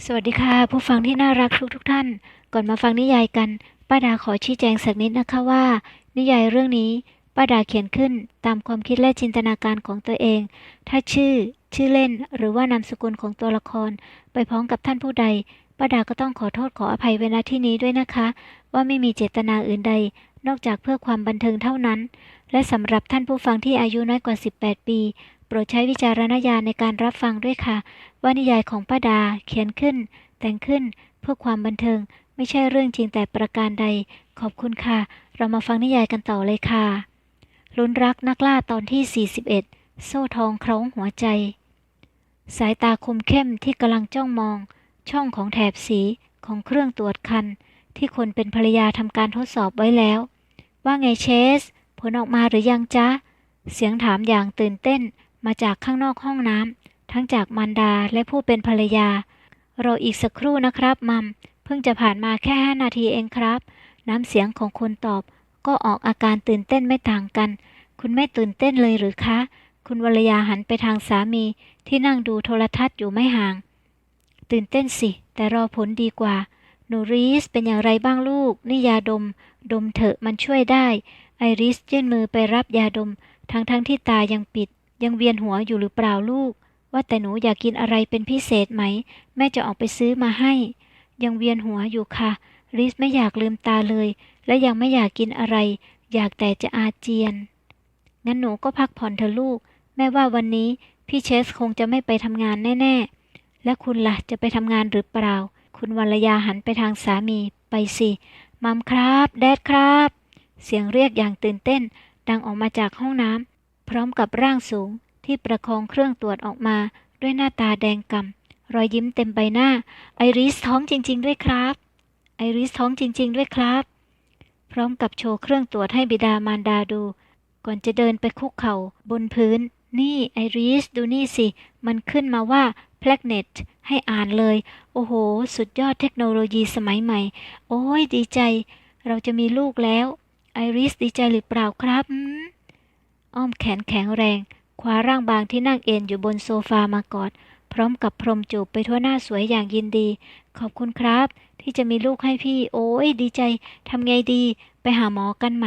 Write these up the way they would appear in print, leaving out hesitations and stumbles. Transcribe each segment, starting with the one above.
สวัสดีค่ะผู้ฟังที่น่ารักทุกท่านก่อนมาฟังนิยายกันป้าดาขอชี้แจงสักนิดนะคะว่านิยายเรื่องนี้ป้าดาเขียนขึ้นตามความคิดและจินตนาการของตัวเองถ้าชื่อเล่นหรือว่านามสกุลของตัวละครไปพ้องกับท่านผู้ใดป้าดาก็ต้องขอโทษขออภัยไว้ณที่นี้ด้วยนะคะว่าไม่มีเจตนาอื่นใดนอกจากเพื่อความบันเทิงเท่านั้นและสำหรับท่านผู้ฟังที่อายุน้อยกว่า18ปีโปรดใช้วิจารณญาณในการรับฟังด้วยค่ะว่านิยายของป้าดาเขียนขึ้นแต่งขึ้นเพื่อความบันเทิงไม่ใช่เรื่องจริงแต่ประการใดขอบคุณค่ะเรามาฟังนิยายกันต่อเลยค่ะลุ้นรักนักล่าตอนที่41โซ่ทองคล้องหัวใจสายตาคมเข้มที่กำลังจ้องมองช่องของแถบสีของเครื่องตรวจคันที่คนเป็นภรรยาทำการทดสอบไว้แล้วว่าไงเชสผลออกมาหรือยังจ๊ะเสียงถามอย่างตื่นเต้นมาจากข้างนอกห้องน้ำทั้งจากมารดาและผู้เป็นภรรยารออีกสักครู่นะครับมัมเพิ่งจะผ่านมาแค่5 นาทีเองครับน้ำเสียงของคนตอบก็ออกอาการตื่นเต้นไม่ต่างกันคุณไม่ตื่นเต้นเลยหรือคะคุณวรยาหันไปทางสามีที่นั่งดูโทรทัศน์อยู่ไม่ห่างตื่นเต้นสิแต่รอผลดีกว่าหนูรีสเป็นอย่างไรบ้างลูกนี่ยาดมเถอะมันช่วยได้ไอริสยื่นมือไปรับยาดมทั้งที่ตายังปิดยังเวียนหัวอยู่หรือเปล่าลูกว่าแต่หนูอยากกินอะไรเป็นพิเศษไหมแม่จะออกไปซื้อมาให้ยังเวียนหัวอยู่ค่ะริสไม่อยากลืมตาเลยและยังไม่อยากกินอะไรอยากแต่จะอาเจียนงั้นหนูก็พักผ่อนเถอะลูกแม่ว่าวันนี้พี่เชสคงจะไม่ไปทำงานแน่ๆและคุณล่ะจะไปทำงานหรือเปล่าคุณวรยาหันไปทางสามีไปสิมัมครับแดดครับเสียงเรียกอย่างตื่นเต้นดังออกมาจากห้องน้ำพร้อมกับร่างสูงที่ประคองเครื่องตรวจออกมาด้วยหน้าตาแดงก่ำรอยยิ้มเต็มใบหน้าไอริสท้องจริงๆด้วยครับไอริสท้องจริงๆด้วยครับพร้อมกับโชว์เครื่องตรวจให้บิดามารดาดูก่อนจะเดินไปคุกเข่าบนพื้นนี่ไอริสดูนี่สิมันขึ้นมาว่า Planet ให้อ่านเลยโอ้โหสุดยอดเทคโนโลยีสมัยใหม่โอ้ยดีใจเราจะมีลูกแล้วไอริสดีใจหรือเปล่าครับอ้อมแขนแข็งแรงคว้าร่างบางที่นั่งเอนอยู่บนโซฟามากอดพร้อมกับพรมจูบไปทั่วหน้าสวยอย่างยินดีขอบคุณครับที่จะมีลูกให้พี่โอ้ยดีใจทำไงดีไปหาหมอกันไหม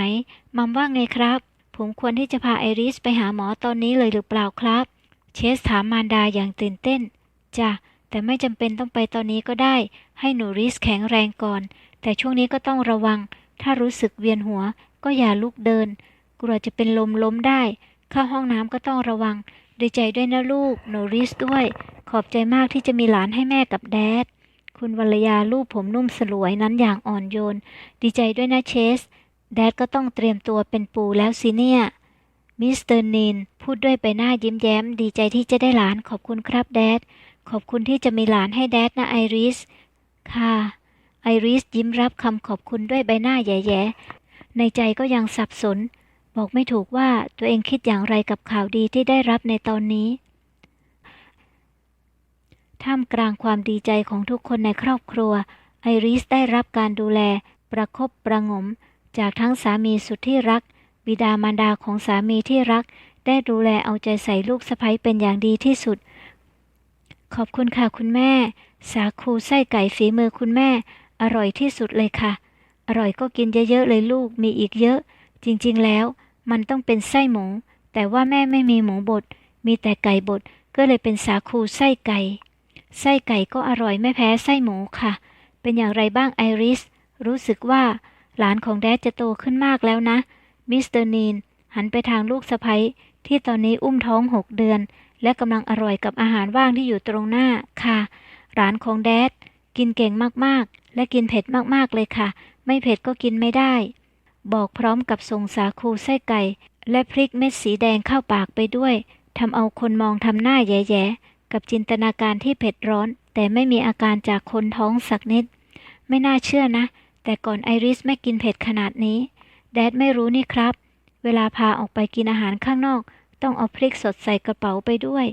มัมว่าไงครับผมควรที่จะพาไอริสไปหาหมอตอนนี้เลยหรือเปล่าครับเชสถามมารดาอย่างตื่นเต้นจ้ะแต่ไม่จำเป็นต้องไปตอนนี้ก็ได้ให้หนูริสแข็งแรงก่อนแต่ช่วงนี้ก็ต้องระวังถ้ารู้สึกเวียนหัวก็อย่าลุกเดินกลัวจะเป็นลมล้มได้เข้าห้องน้ำก็ต้องระวังดีใจด้วยนะลูกโนริสด้วยขอบใจมากที่จะมีหลานให้แม่กับแดดคุณวรยาลูบผมนุ่มสลวยนั้นอย่างอ่อนโยนดีใจด้วยนะเชสแดดก็ต้องเตรียมตัวเป็นปู่แล้วสิเนี่ยมิสเตอร์นีนพูดด้วยใบหน้ายิ้มแย้มดีใจที่จะได้หลานขอบคุณครับแดดขอบคุณที่จะมีหลานให้แดดนะไอริสค่ะไอริสยิ้มรับคำขอบคุณด้วยใบหน้าแย่ๆในใจก็ยังสับสนบอกไม่ถูกว่าตัวเองคิดอย่างไรกับข่าวดีที่ได้รับในตอนนี้ท่ามกลางความดีใจของทุกคนในครอบครัวไอริสได้รับการดูแลประคบประหงมจากทั้งสามีสุดที่รักบิดามารดาของสามีที่รักได้ดูแลเอาใจใส่ลูกสะใภ้เป็นอย่างดีที่สุดขอบคุณค่ะคุณแม่สาคูไส้ไก่ฝีมือคุณแม่อร่อยที่สุดเลยค่ะอร่อยก็กินเยอะๆเลยลูกมีอีกเยอะจริงๆแล้วมันต้องเป็นไส้หมูแต่ว่าแม่ไม่มีหมูบดมีแต่ไก่บดก็เลยเป็นสาคูไส้ไก่ไส้ไก่ก็อร่อยไม่แพ้ไส้หมูค่ะเป็นอย่างไรบ้างไอริสรู้สึกว่าหลานของแดดจะโตขึ้นมากแล้วนะมิสเตอร์นีนหันไปทางลูกสะใภ้ที่ตอนนี้อุ้มท้อง6 เดือนและกำลังอร่อยกับอาหารว่างที่อยู่ตรงหน้าค่ะหลานของแดดกินเก่งมากๆและกินเผ็ดมากๆเลยค่ะไม่เผ็ดก็กินไม่ได้บอกพร้อมกับส่งสาคูไส้ไก่และพริกเม็ดสีแดงเข้าปากไปด้วยทำเอาคนมองทำหน้าแย่ๆกับจินตนาการที่เผ็ดร้อนแต่ไม่มีอาการจากคนท้องสักนิดไม่น่าเชื่อนะแต่ก่อนไอริสไม่กินเผ็ดขนาดนี้แดดไม่รู้นี่ครับเวลาพาออกไปกินอาหารข้างนอกต้องเอาพริกสดใส่กระเป๋าไปด้วย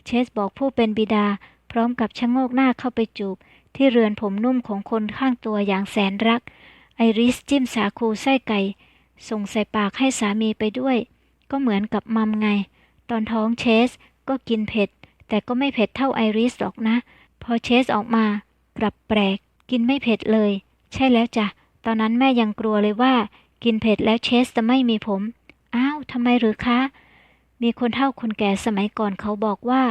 เชสบอกผู้เป็นบิดาพร้อมกับชะโงกหน้าเข้าไปจูบที่เรือนผมนุ่มของคนข้างตัวอย่างแสนรักไอริสจิ้มสาคูไส้ไก่ส่งใส่ปากให้สามีไปด้วยก็เหมือนกับมัมไงตอนท้องเชสก็กินเผ็ดแต่ก็ไม่เผ็ดเท่าไอริสหรอกนะพอเชสออกมา กลับแปลกกินไม่เผ็ดเลยใช่แล้วจ้ะตอนนั้นแม่ยังกลัวเลยว่ากินเผ็ดแล้วเชสจะไม่มีผมอ้าวทำไมหรือคะมีคนเฒ่าคนแก่สมัยก่อนเขาบอกว่า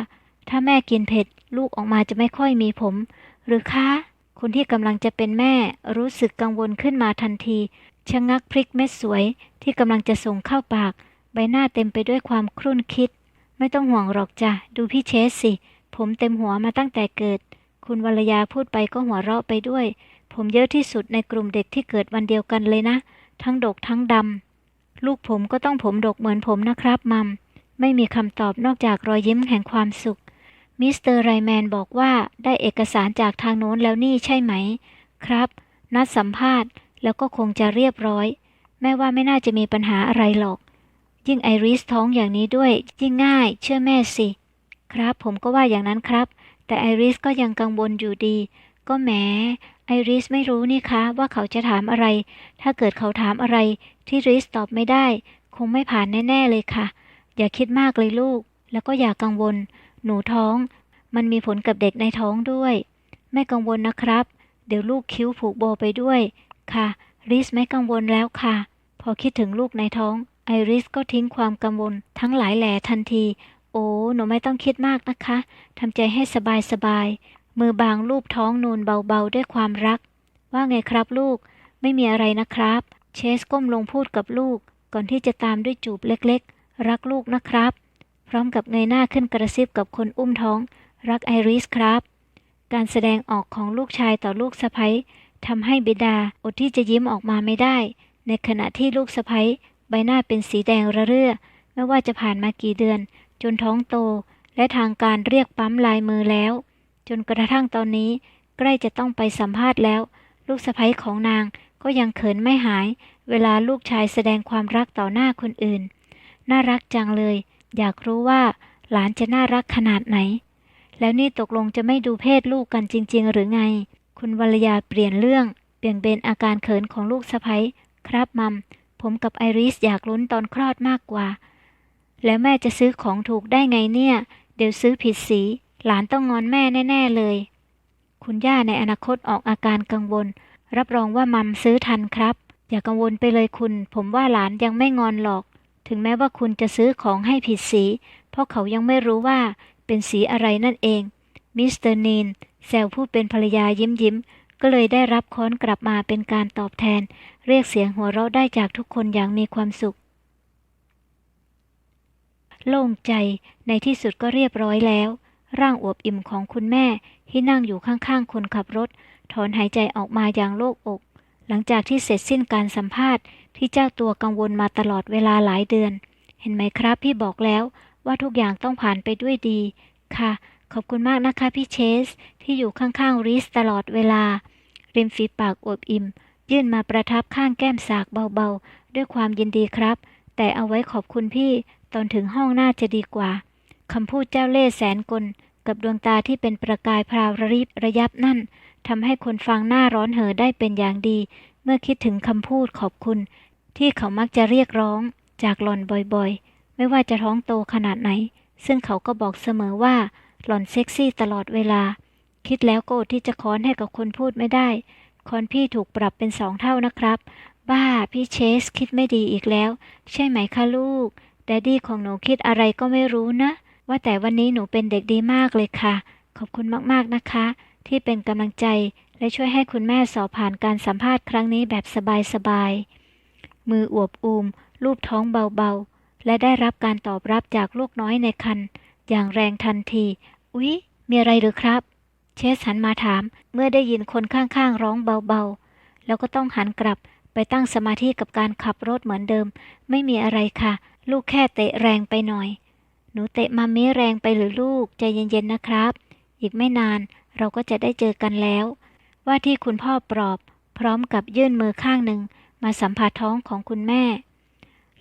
ถ้าแม่กินเผ็ดลูกออกมาจะไม่ค่อยมีผมหรือคะคนที่กำลังจะเป็นแม่รู้สึกกังวลขึ้นมาทันทีชะงักพริกเม็ดสวยที่กำลังจะส่งเข้าปากใบหน้าเต็มไปด้วยความครุ่นคิดไม่ต้องห่วงหรอกจ้ะดูพี่เชสสิผมเต็มหัวมาตั้งแต่เกิดคุณวรยาพูดไปก็หัวเราะไปด้วยผมเยอะที่สุดในกลุ่มเด็กที่เกิดวันเดียวกันเลยนะทั้งดกทั้งดำลูกผมก็ต้องผมดกเหมือนผมนะครับมัมไม่มีคำตอบนอกจากรอยยิ้มแห่งความสุขมิสเตอร์ไรแมนบอกว่าได้เอกสารจากทางโน้นแล้วนี่ใช่ไหมครับนัดสัมภาษณ์แล้วก็คงจะเรียบร้อยแม่ว่าไม่น่าจะมีปัญหาอะไรหรอกยิ่งไอริสท้องอย่างนี้ด้วยยิ่งง่ายเชื่อแม่สิครับผมก็ว่าอย่างนั้นครับแต่ไอริสก็ยังกังวลอยู่ดีก็แหมไอริสไม่รู้นี่คะว่าเขาจะถามอะไรถ้าเกิดเขาถามอะไรที่ริสตอบไม่ได้คงไม่ผ่านแน่ๆเลยค่ะอย่าคิดมากเลยลูกแล้วก็อย่ากังวลหนูท้องมันมีผลกับเด็กในท้องด้วยไม่กังวลนะครับเดี๋ยวลูกคิ้วผูกโบไปด้วยค่ะริสไม่กังวลแล้วค่ะพอคิดถึงลูกในท้องไอริสก็ทิ้งความกังวลทั้งหลายแหล่ทันทีโอ้หนูไม่ต้องคิดมากนะคะทำใจให้สบายๆมือบางลูบท้องนูนเบาๆด้วยความรักว่าไงครับลูกไม่มีอะไรนะครับเชสก้มลงพูดกับลูกก่อนที่จะตามด้วยจูบเล็กๆรักลูกนะครับพร้อมกับเงยหน้าขึ้นกระซิบกับคนอุ้มท้องรักไอริสครับการแสดงออกของลูกชายต่อลูกสะใภ้ทำให้บิดาอดที่จะยิ้มออกมาไม่ได้ในขณะที่ลูกสะใภ้ใบหน้าเป็นสีแดงระเรื่อไม่ว่าจะผ่านมากี่เดือนจนท้องโตและทางการเรียกปั๊มลายมือแล้วจนกระทั่งตอนนี้ใกล้จะต้องไปสัมภาษณ์แล้วลูกสะใภ้ของนางก็ยังเขินไม่หายเวลาลูกชายแสดงความรักต่อหน้าคนอื่นน่ารักจังเลยอยากรู้ว่าหลานจะน่ารักขนาดไหนแล้วนี่ตกลงจะไม่ดูเพศลูกกันจริงๆหรือไงคุณวรยาเปลี่ยนเรื่องเบี่ยงเบนอาการเขินของลูกสะใภ้ครับมัมผมกับไอริสอยากลุ้นตอนคลอดมากกว่าแล้วแม่จะซื้อของถูกได้ไงเนี่ยเดี๋ยวซื้อผิดสีหลานต้องงอนแม่แน่ๆเลยคุณย่าในอนาคตออกอาการกังวลรับรองว่ามัมซื้อทันครับอย่ากังวลไปเลยคุณผมว่าหลานยังไม่งอนหรอกถึงแม้ว่าคุณจะซื้อของให้ผิดสีเพราะเขายังไม่รู้ว่าเป็นสีอะไรนั่นเองมิสเตอร์นีนแซวผู้เป็นภรรยายิ้มก็เลยได้รับค้อนกลับมาเป็นการตอบแทนเรียกเสียงหัวเราะได้จากทุกคนอย่างมีความสุขโล่งใจในที่สุดก็เรียบร้อยแล้วร่างอวบอิ่มของคุณแม่ที่นั่งอยู่ข้างๆคนขับรถถอนหายใจออกมาอย่างโล่งอกหลังจากที่เสร็จสิ้นการสัมภาษณ์ที่เจ้าตัวกังวลมาตลอดเวลาหลายเดือนเห็นไหมครับพี่บอกแล้วว่าทุกอย่างต้องผ่านไปด้วยดีค่ะขอบคุณมากนะคะพี่เชสที่อยู่ข้างๆริสตลอดเวลาริมฝีปากอวบอิ่มยื่นมาประทับข้างแก้มสากเบาๆด้วยความยินดีครับแต่เอาไว้ขอบคุณพี่ตอนถึงห้องน่าจะดีกว่าคำพูดเจ้าเล่ห์แสนกลกับดวงตาที่เป็นประกายพราวระริบระยับนั่นทำให้คนฟังหน้าร้อนเห่อได้เป็นอย่างดีเมื่อคิดถึงคำพูดขอบคุณที่เขามักจะเรียกร้องจากหล่อนบ่อยๆไม่ว่าจะท้องโตขนาดไหนซึ่งเขาก็บอกเสมอว่าหล่อนเซ็กซี่ตลอดเวลาคิดแล้วก็อดที่จะค้อนให้กับคนพูดไม่ได้ค้อนพี่ถูกปรับเป็น2 เท่านะครับบ้าพี่เชสคิดไม่ดีอีกแล้วใช่ไหมคะลูกแดดดี้ของหนูคิดอะไรก็ไม่รู้นะว่าแต่วันนี้หนูเป็นเด็กดีมากเลยค่ะขอบคุณมากๆนะคะที่เป็นกำลังใจและช่วยให้คุณแม่สอบผ่านการสัมภาษณ์ครั้งนี้แบบสบายๆมืออวบอูมลูบท้องเบาๆและได้รับการตอบรับจากลูกน้อยในครรภ์อย่างแรงทันทีอุ๊ยมีอะไรหรือครับเชสหันมาถามเมื่อได้ยินคนข้างๆร้องเบาๆแล้วก็ต้องหันกลับไปตั้งสมาธิกับการขับรถเหมือนเดิมไม่มีอะไรค่ะลูกแค่เตะแรงไปหน่อยหนูเตะมัมมี่แรงไปหรือลูกใจเย็นๆนะครับอีกไม่นานเราก็จะได้เจอกันแล้วว่าที่คุณพ่อปลอบพร้อมกับยื่นมือข้างหนึ่งมาสัมผัสท้องของคุณแม่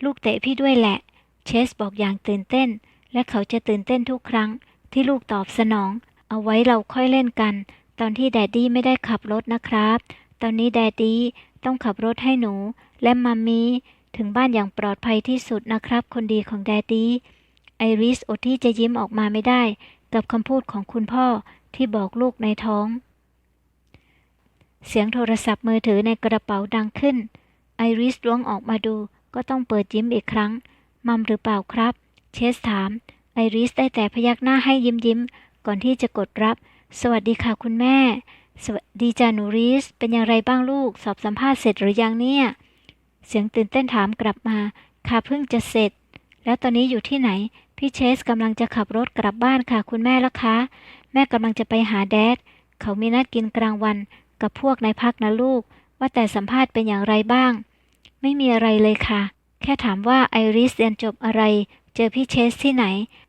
ลูกเตะพี่ด้วยแหละเชสบอกอย่างตื่นเต้นและเขาจะตื่นเต้นทุกครั้งที่ลูกตอบสนองเอาไว้เราค่อยเล่นกันตอนที่แดดดี้ไม่ได้ขับรถนะครับตอนนี้แดดดี้ต้องขับรถให้หนูและมัมมี่ถึงบ้านอย่างปลอดภัยที่สุดนะครับคนดีของแดดดี้ไอริสอดที่จะยิ้มออกมาไม่ได้กับคำพูดของคุณพ่อที่บอกลูกในท้อง เสียงโทรศัพท์มือถือในกระเป๋าดังขึ้นไอริสล้วงออกมาดูก็ต้องเปิดยิ้มอีกครั้งมัมหรือเปล่าครับเชสถามไอริสได้แต่พยักหน้าให้ยิ้มก่อนที่จะกดรับสวัสดีค่ะคุณแม่สวัสดีจ้าหนูริสเป็นอย่างไรบ้างลูกสอบสัมภาษณ์เสร็จหรือยังเนี่ยเสียงตื่นเต้นถามกลับมาค่ะเพิ่งจะเสร็จแล้วตอนนี้อยู่ที่ไหนพี่เชสกำลังจะขับรถกลับบ้านค่ะคุณแม่ละคะแม่กำลังจะไปหาแดดเขามีนัดกินกลางวันกับพวกในพักนะลูกว่าแต่สัมภาษณ์เป็นอย่างไรบ้างไม่มีอะไรเลยค่ะแค่ถามว่าไอริสเรียนจบอะไรเจอพี่เชสที่ไหน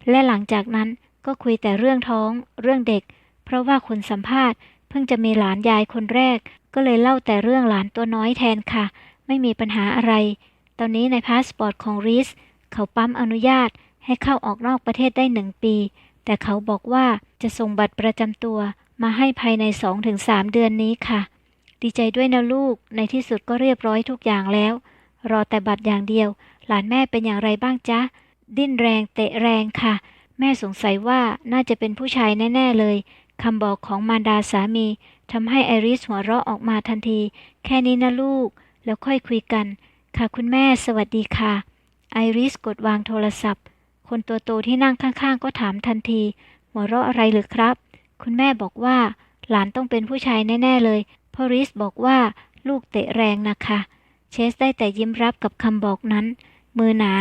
และหลังจากนั้นก็คุยแต่เรื่องท้องเรื่องเด็กเพราะว่าคนสัมภาษณ์เพิ่งจะมีหลานยายคนแรกก็เลยเล่าแต่เรื่องหลานตัวน้อยแทนค่ะไม่มีปัญหาอะไรตอนนี้ในพาสปอร์ตของริสเขาปั๊มอนุญาตให้เข้าออกนอกประเทศได้1 ปีแต่เขาบอกว่าจะส่งบัตรประจำตัวมาให้ภายใน 2-3 เดือนนี้ค่ะดีใจด้วยนะลูกในที่สุดก็เรียบร้อยทุกอย่างแล้วรอแต่บัตรอย่างเดียวหลานแม่เป็นอย่างไรบ้างจ๊ะดิ้นแรงเตะแรงค่ะแม่สงสัยว่าน่าจะเป็นผู้ชายแน่ๆเลยคำบอกของมารดาสามีทำให้ไอริสหัวเราะออกมาทันทีแค่นี้นะลูกแล้วค่อยคุยกันค่ะคุณแม่สวัสดีค่ะไอริสกดวางโทรศัพท์คนตัวโตที่นั่งข้างๆก็ถามทันทีหัวเราะอะไรหรือครับคุณแม่บอกว่าหลานต้องเป็นผู้ชายแน่ๆเลยเพราะริสบอกว่าลูกเตะแรงนะคะเชสได้แต่ยิ้มรับกับคำบอกนั้นมือหนา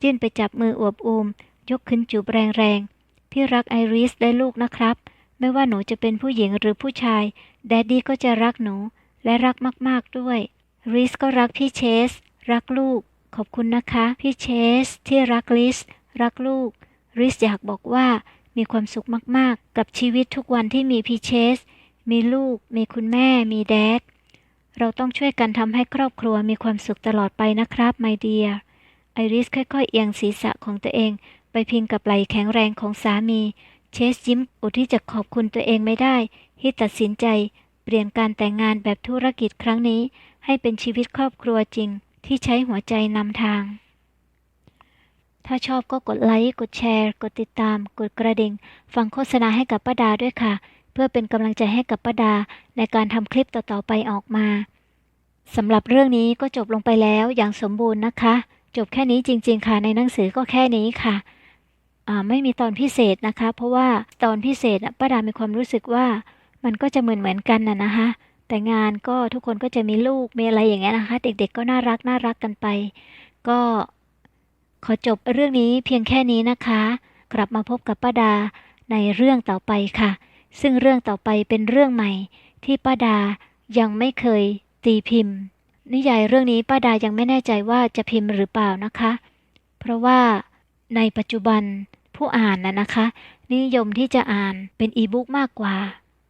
ยื่นไปจับมืออวบอูมยกขึ้นจูบแรงๆพี่รักไอริสได้ลูกนะครับไม่ว่าหนูจะเป็นผู้หญิงหรือผู้ชายแดดดี้ก็จะรักหนูและรักมากๆด้วยริสก็รักพี่เชสรักลูกขอบคุณนะคะพี่เชสที่รักริสรักลูกริสอยากบอกว่ามีความสุขมากๆกับชีวิตทุกวันที่มีพี่เชสมีลูกมีคุณแม่มีแดดเราต้องช่วยกันทำให้ครอบครัวมีความสุขตลอดไปนะครับ my dear ไอริสค่อยๆเอียงศีรษะของตัวเองไปพิงกับไหล่แข็งแรงของสามีเชสยิ้มอดที่จะขอบคุณตัวเองไม่ได้ที่ตัดสินใจเปลี่ยนการแต่งงานแบบธุรกิจครั้งนี้ให้เป็นชีวิตครอบครัวจริงที่ใช้หัวใจนำทางถ้าชอบก็กดไลค์กดแชร์กดติดตามกดกระดิ่งฟังโฆษณาให้กับป้าดาด้วยค่ะเพื่อเป็นกำลังใจให้กับป้าดาในการทำคลิปต่อๆไปออกมาสำหรับเรื่องนี้ก็จบลงไปแล้วอย่างสมบูรณ์นะคะจบแค่นี้จริงๆค่ะในหนังสือก็แค่นี้ค่ะไม่มีตอนพิเศษนะคะเพราะว่าตอนพิเศษป้าดามีความรู้สึกว่ามันก็จะเหมือนกันนะคะแต่งานก็ทุกคนก็จะมีลูกมีอะไรอย่างเงี้ยนะคะเด็กๆก็น่ารักกันไปก็ขอจบเรื่องนี้เพียงแค่นี้นะคะกลับมาพบกับป้าดาในเรื่องต่อไปค่ะซึ่งเรื่องต่อไปเป็นเรื่องใหม่ที่ป้าดายังไม่เคยตีพิมพ์นิยายเรื่องนี้ป้าดายังไม่แน่ใจว่าจะพิมพ์หรือเปล่านะคะเพราะว่าในปัจจุบันผู้อ่านนะคะนิยมที่จะอ่านเป็นอีบุ๊กมากกว่า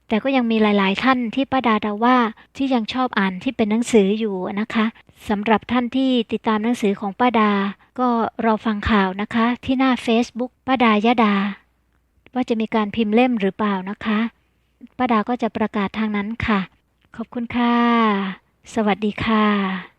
แต่ก็ยังมีหลายๆท่านที่ป้าดาเดาว่าที่ยังชอบอ่านที่เป็นหนังสืออยู่นะคะสำหรับท่านที่ติดตามหนังสือของป้าดาก็รอฟังข่าวนะคะที่หน้า Facebook ป้าดายดาว่าจะมีการพิมพ์เล่มหรือเปล่านะคะป้าดาก็จะประกาศทางนั้นค่ะขอบคุณค่ะสวัสดีค่ะ